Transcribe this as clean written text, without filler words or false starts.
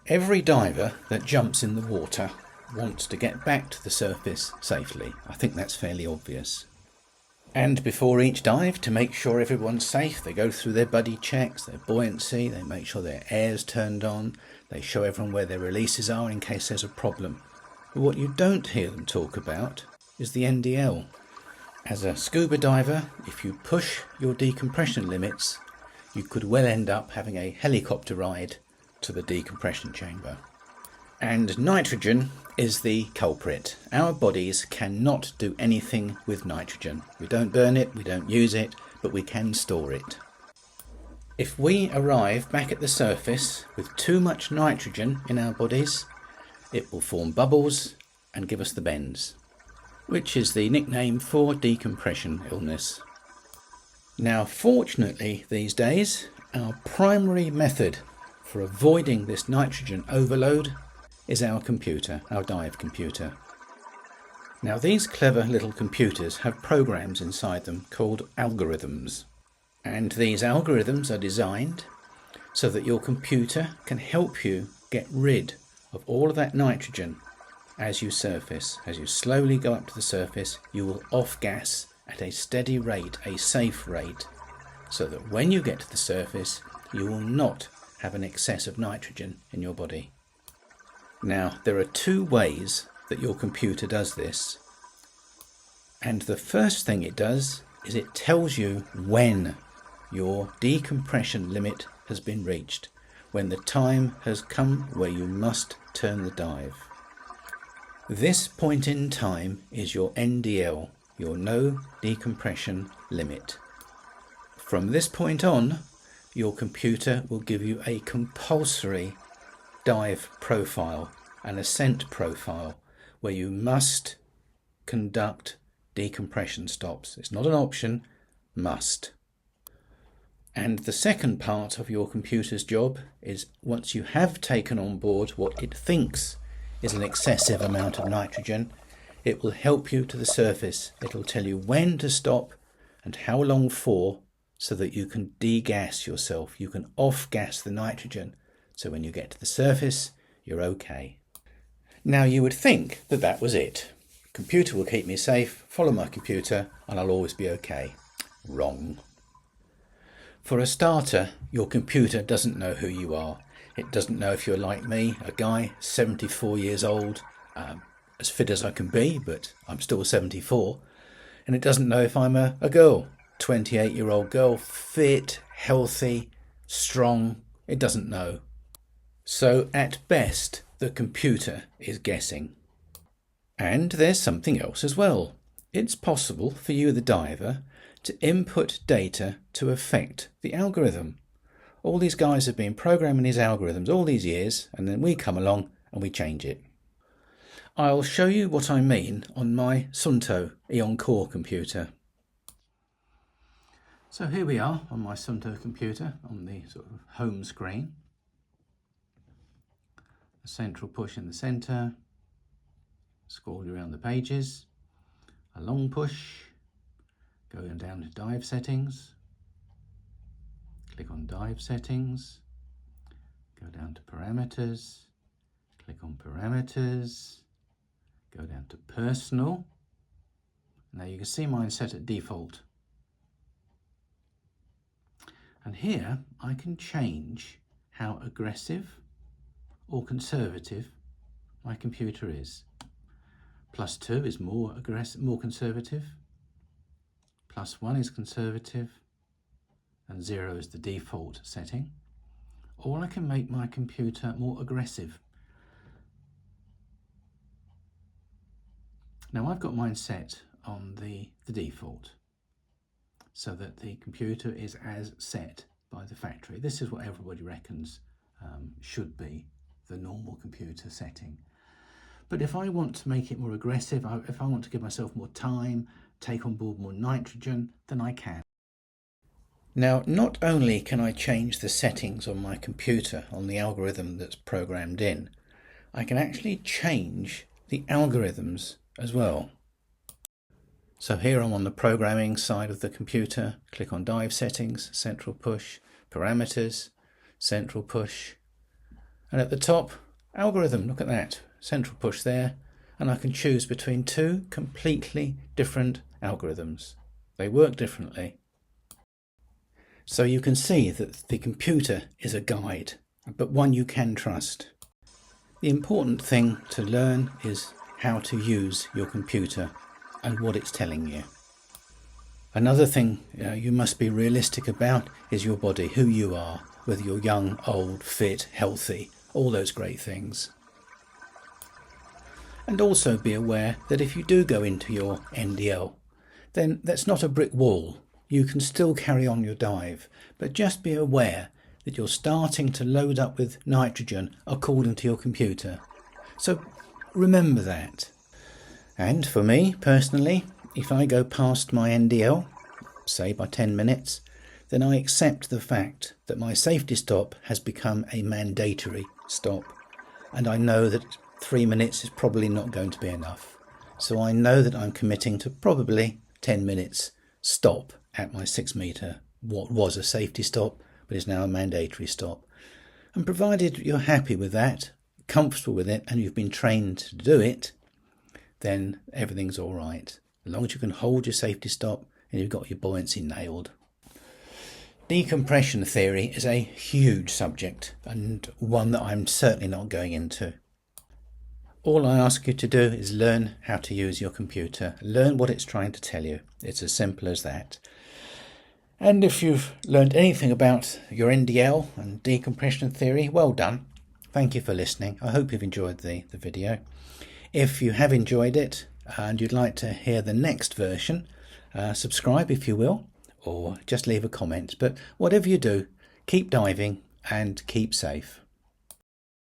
Every diver that jumps in the water wants to get back to the surface safely. I think that's fairly obvious. And before each dive, to make sure everyone's safe, they go through their buddy checks, their buoyancy, they make sure their air's turned on, they show everyone where their releases are in case there's a problem. But what you don't hear them talk about is the NDL. As a scuba diver, if you push your decompression limits, you could well end up having a helicopter ride to the decompression chamber. And nitrogen is the culprit. Our bodies cannot do anything with nitrogen. We don't burn it, we don't use it, but we can store it. If we arrive back at the surface with too much nitrogen in our bodies, it will form bubbles and give us the bends, which is the nickname for decompression illness. Now, fortunately these days, our primary method for avoiding this nitrogen overload is our computer, our dive computer. Now, these clever little computers have programs inside them called algorithms. And these algorithms are designed so that your computer can help you get rid of all of that nitrogen as you surface. As you slowly go up to the surface, you will off-gas at a steady rate, a safe rate, so that when you get to the surface, you will not have an excess of nitrogen in your body. Now, there are two ways that your computer does this. And the first thing it does is it tells you when your decompression limit has been reached, when the time has come where you must turn the dive. This point in time is your NDL, your no decompression limit. From this point on, your computer will give you a compulsory dive profile, an ascent profile, where you must conduct decompression stops. It's not an option, must. And the second part of your computer's job is, once you have taken on board what it thinks is an excessive amount of nitrogen, it will help you to the surface. It'll tell you when to stop and how long for, so that you can degas yourself. You can off-gas the nitrogen, so when you get to the surface, you're okay. Now, you would think that that was it. Computer will keep me safe, follow my computer, and I'll always be okay. Wrong. For a starter, your computer doesn't know who you are. It doesn't know if you're like me, a guy, 74 years old, as fit as I can be, but I'm still 74. And it doesn't know if I'm a girl, 28-year-old girl, fit, healthy, strong. It doesn't know. So at best, the computer is guessing. And there's something else as well. It's possible for you, the diver, to input data to affect the algorithm. All these guys have been programming these algorithms all these years, and then we come along and we change it. I'll show you what I mean on my Sunto Eon Core computer. So here we are on my Sunto computer on the sort of home screen. A central push in the centre, scroll around the pages, a long push, going down to dive settings, click on dive settings, go down to parameters, click on parameters, go down to personal. Now you can see mine set at default. And here I can change how aggressive or conservative my computer is. +2 is more aggressive, more conservative. +1 is conservative. And 0 is the default setting. Or I can make my computer more aggressive. Now I've got mine set on the default, so that the computer is as set by the factory. This is what everybody reckons should be the normal computer setting. But if I want to make it more aggressive, if I want to give myself more time, take on board more nitrogen, then I can. Now, not only can I change the settings on my computer, on the algorithm that's programmed in, I can actually change the algorithms as well. So here I'm on the programming side of the computer. Click on dive settings, central push, parameters, central push. And at the top, algorithm, look at that, central push there, and I can choose between two completely different algorithms. They work differently. So you can see that the computer is a guide, but one you can trust. The important thing to learn is how to use your computer and what it's telling you. Another thing you must be realistic about is your body, who you are, whether you're young, old, fit, healthy, all those great things. And also be aware that if you do go into your NDL, then that's not a brick wall. You can still carry on your dive, but just be aware that you're starting to load up with nitrogen according to your computer. So remember that. And for me personally, if I go past my NDL, say by 10 minutes, then I accept the fact that my safety stop has become a mandatory stop. And I know that 3 minutes is probably not going to be enough. So I know that I'm committing to probably 10 minutes stop at my 6 metre, what was a safety stop, but is now a mandatory stop. And provided you're happy with that, comfortable with it, and you've been trained to do it, then everything's all right. As long as you can hold your safety stop and you've got your buoyancy nailed. Decompression theory is a huge subject and one that I'm certainly not going into. All I ask you to do is learn how to use your computer. Learn what it's trying to tell you. It's as simple as that. And if you've learned anything about your NDL and decompression theory, well done. Thank you for listening. I hope you've enjoyed the video. If you have enjoyed it and you'd like to hear the next version, subscribe if you will, or just leave a comment. But whatever you do, keep diving and keep safe.